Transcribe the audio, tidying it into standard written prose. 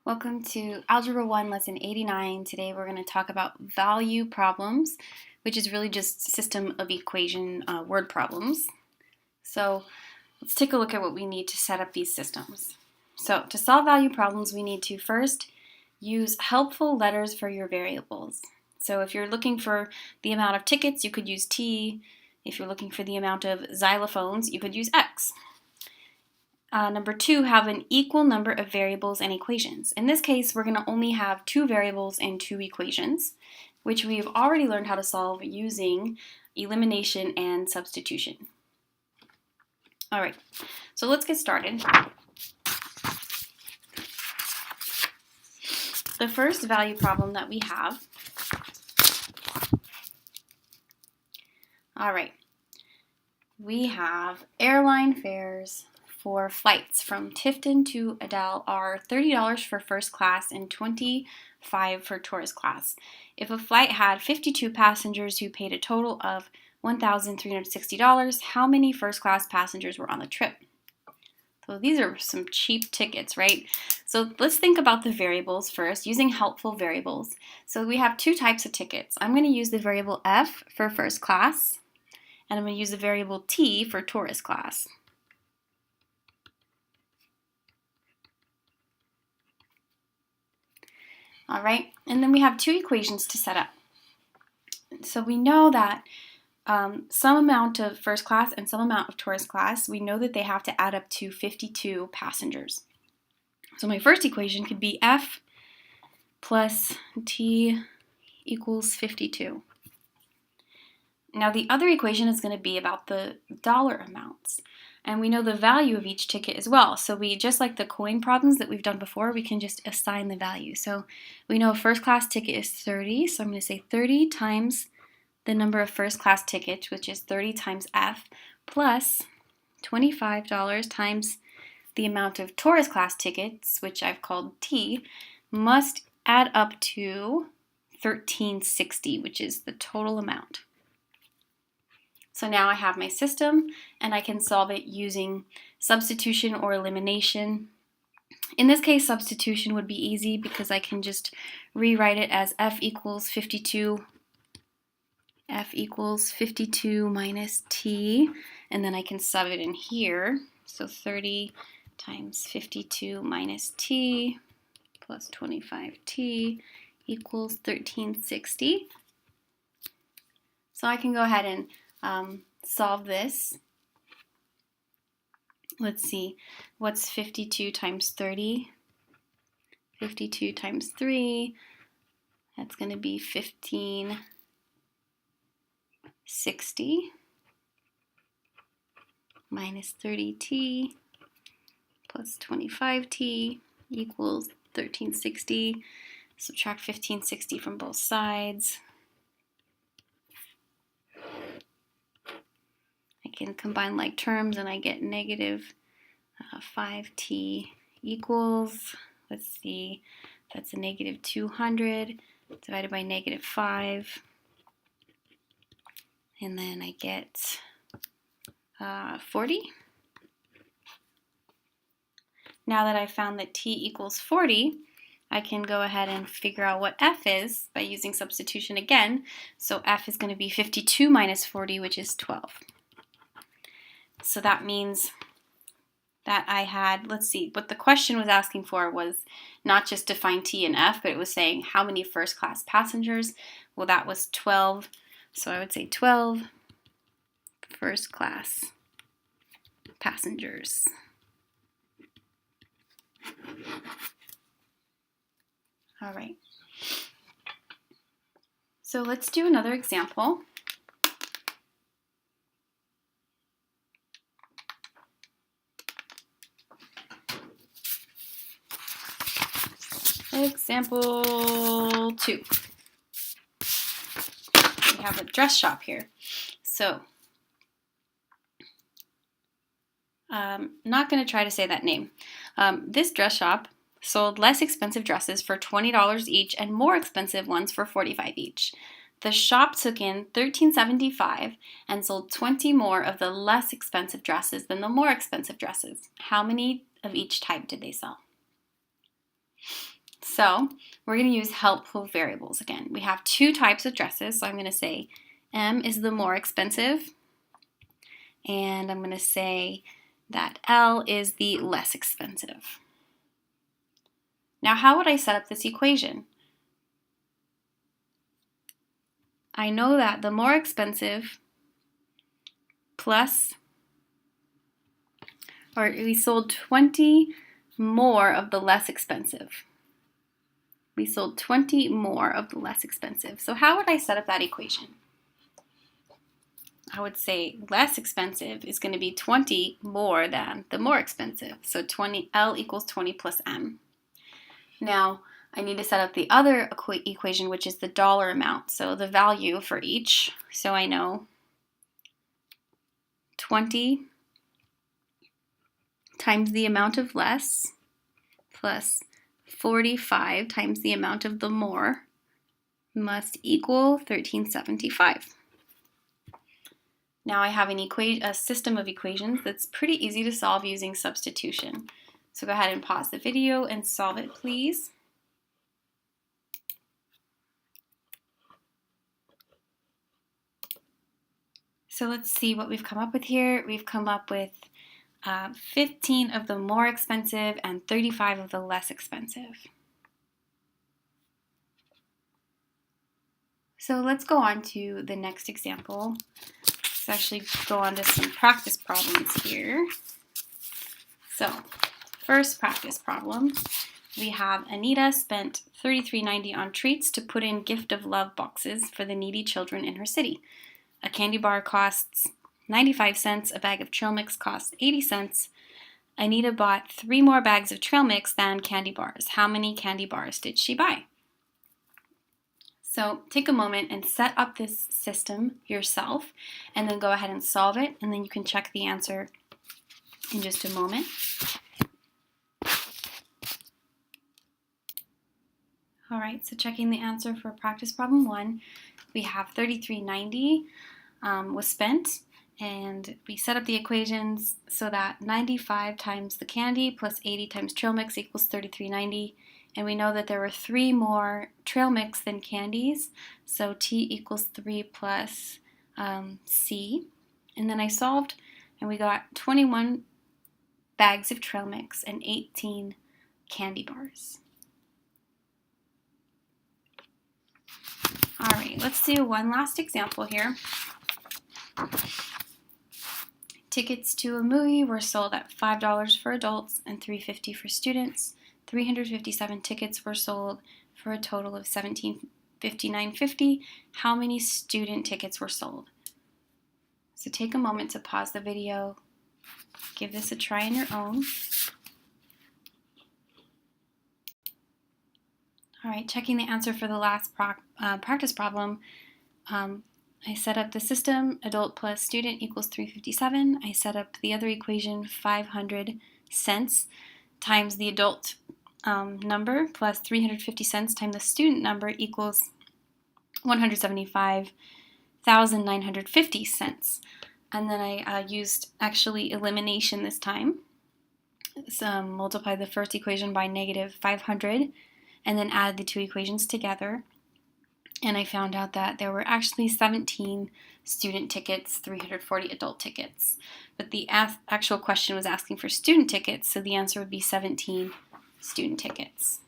Welcome to Algebra 1, Lesson 89. Today we're going to talk about value problems, which is really just system of equation word problems. So let's take a look at what we need to set up these systems. So to solve value problems, we need to first use helpful letters for your variables. So if you're looking for the amount of tickets, you could use T. If you're looking for the amount of xylophones, you could use X. Number 2, have an equal number of variables and equations. In this case, we're going to only have 2 variables and 2 equations, which we've already learned how to solve using elimination and substitution. All right, so let's get started. The first value problem that we have, all right, we have airline fares for flights from Tifton to Adel are $30 for first class and $25 for tourist class. If a flight had 52 passengers who paid a total of $1,360, how many first class passengers were on the trip? So these are some cheap tickets, right? So let's think about the variables first, using helpful variables. So we have 2 types of tickets. I'm going to use the variable F for first class, and I'm going to use the variable T for tourist class. All right, and then we have 2 equations to set up. So we know that some amount of first class and some amount of tourist class, we know that they have to add up to 52 passengers. So my first equation could be F plus T equals 52. Now the other equation is going to be about the dollar amounts. And we know the value of each ticket as well. So we, just like the coin problems that we've done before, we can just assign the value. So we know a first class ticket is 30, so I'm going to say 30 times the number of first class tickets, which is 30 times F, plus $25 times the amount of tourist class tickets, which I've called T, must add up to $1,360, which is the total amount. So now I have my system and I can solve it using substitution or elimination. In this case, substitution would be easy because I can just rewrite it as F equals 52 minus T, and then I can sub it in here. So 30 times 52 minus T plus 25T equals 1360. So I can go ahead and solve this. Let's see, what's 52 times 30? 52 times 3, that's going to be 1560 minus 30T plus 25T equals 1360. Subtract 1560 from both sides. I can combine like terms and I get negative 5T equals, let's see, that's a negative 200 divided by negative 5. And then I get 40. Now that I've found that T equals 40, I can go ahead and figure out what F is by using substitution again. So F is going to be 52 minus 40, which is 12. So that means that I had, let's see, what the question was asking for was not just to find T and F, but it was saying how many first class passengers. Well, that was 12. So I would say 12 first class passengers. All right. So let's do another example. Example 2. We have a dress shop here. So, not going to try to say that name. This dress shop sold less expensive dresses for $20 each and more expensive ones for $45 each. The shop took in $13.75 and sold 20 more of the less expensive dresses than the more expensive dresses. How many of each type did they sell? So we're going to use helpful variables again. We have two types of dresses, so I'm going to say M is the more expensive, and I'm going to say that L is the less expensive. Now, how would I set up this equation? I know that the more expensive plus, or we sold 20 more of the less expensive. We sold 20 more of the less expensive. So how would I set up that equation? I would say less expensive is going to be 20 more than the more expensive. So L equals 20 plus M. Now, I need to set up the other equation, which is the dollar amount. So the value for each. So I know 20 times the amount of less plus 45 times the amount of the more must equal 1375. Now I have a system of equations that's pretty easy to solve using substitution. So go ahead and pause the video and solve it, please. So let's see what we've come up with here. We've come up with 15 of the more expensive and 35 of the less expensive. So let's go on to the next example. Let's actually go on to some practice problems here. So first practice problem, we have Anita spent $33.90 on treats to put in gift of love boxes for the needy children in her city. A candy bar costs 95 cents, a bag of trail mix costs 80 cents. Anita bought 3 more bags of trail mix than candy bars. How many candy bars did she buy? So take a moment and set up this system yourself, and then go ahead and solve it, and then you can check the answer in just a moment. All right, so checking the answer for practice problem 1, we have $33.90 was spent, and we set up the equations so that 95 times the candy plus 80 times trail mix equals $33.90, and we know that there were 3 more trail mix than candies, so T equals 3 plus C, and then I solved, and we got 21 bags of trail mix and 18 candy bars. All right, let's do one last example here. Tickets to a movie were sold at $5 for adults and $3.50 for students. 357 tickets were sold for a total of $1759.50. How many student tickets were sold? So take a moment to pause the video. Give this a try on your own. All right, checking the answer for the last practice problem. I set up the system, adult plus student equals 357. I set up the other equation, 500 cents times the adult number plus 350 cents times the student number equals 175,950 cents. And then I used actually elimination this time. So multiply the first equation by negative 500 and then add the two equations together. And I found out that there were actually 17 student tickets, 340 adult tickets. But the actual question was asking for student tickets, so the answer would be 17 student tickets.